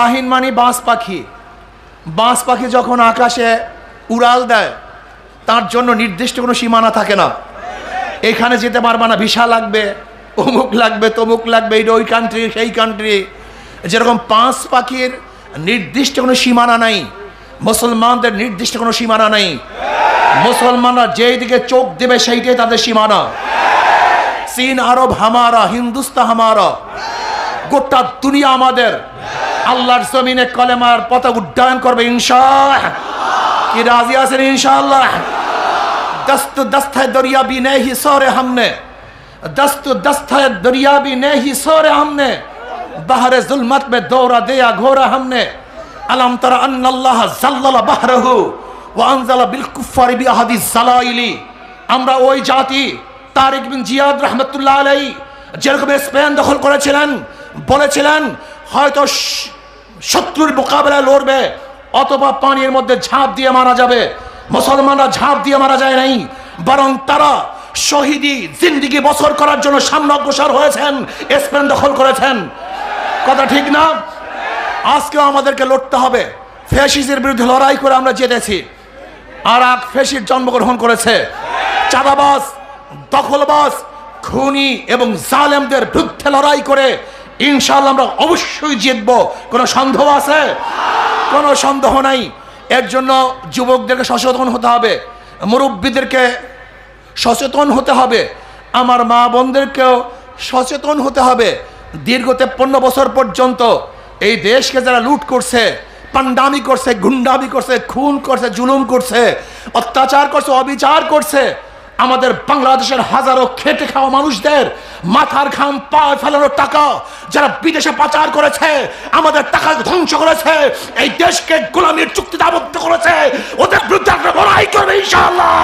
আহিন মানে বাঁশ পাখি। বাঁশ পাখি যখন আকাশে উড়াল দেয় তার জন্য নির্দিষ্ট কোনো সীমানা থাকে না। এখানে যেতে পারবে না, ভিসা লাগবে, অমুক লাগবে, তমুক লাগবে, এটা ওই কান্ট্রি সেই কান্ট্রি। যেরকম বাঁশ পাখির নির্দিষ্ট কোনো সীমানা নাই, মুসলমানদের নির্দিষ্ট কোনো সীমানা নাই। মুসলমানরা যেই দিকে চোখ দেবে সেইটাই তাদের সীমানা। চীন আরব হামারা, হিন্দুস্তান হামারা, গোটা দুনিয়া আমাদের। আল্লাহর জমিনে কলেমার পতাকা উড্ডয়ন করবে ইনশাআল্লাহ। কি রাজি আছেন ইনশাআল্লাহ? दस्त दस्त है दरिया भी नहीं सोरे हमने, दस्त दस्त है दरिया भी नहीं सोरे हमने, बहरे जुल्मत में दौरा दिया घोरा हमने, अलम तरा अन्न अल्लाह ज़ल्लला बहरहु व अंज़ला बिल कुफ्फारि बि अहदि ज़लाइली। আমরা ওই জাতি, তারিক বিন জিয়াদ রাহমাতুল্লাহ আলাইহি যেরকম স্পেন দখল করেছিলেন, বলেছিলেন হয়তো শত্রুর মোকাবেলায় লড়বে অথবা পানির মধ্যে ঝাঁপ দিয়ে মারা যাবে। মুসলমানরা ঝাঁপ দিয়ে মারা যায় নাই, বরং তারা শহীদি জিন্দিগি বছর করার জন্য সামনে অগ্রসর হয়েছেন, স্পেন দখল করেছেন। কথা ঠিক না? আজকেও আমাদেরকে লড়তে হবে। ফ্যাসিস্টের বিরুদ্ধে লড়াই করে আমরা জিতেছি, আর এক ফ্যাসিস্ট জন্মগ্রহণ করেছে। চাঁদাবাজ, দখলবাজ, খুনি এবং জালেমদের বিরুদ্ধে লড়াই করে ইনশাআল্লাহ আমরা অবশ্যই জিতবো। কোনো সন্দেহ আছে? কোনো সন্দেহ নাই। এর জন্য যুবকদেরকে সচেতন হতে হবে, মুরব্বীদেরকে সচেতন হতে হবে, আমার মা বোনদেরকেও সচেতন হতে হবে। দীর্ঘ 53 বছর পর্যন্ত এই দেশকে যারা লুট করছে, পান্ডামি করছে, গুন্ডামি করছে, খুন করছে, জুলুম করছে, অত্যাচার করছে, অবিচার করছে, আমাদের বাংলাদেশের হাজারো খেটে খাওয়া মানুষদের মাথার ঘাম পায়ে ফেলানোর টাকা যারা বিদেশে পাচার করেছে, আমাদের টাকা ধ্বংস করেছে, এই দেশকে গোলামীর চুক্তিতে আবদ্ধ করেছে, ওদের বিরুদ্ধে আমরা লড়াই করব ইনশাআল্লাহ।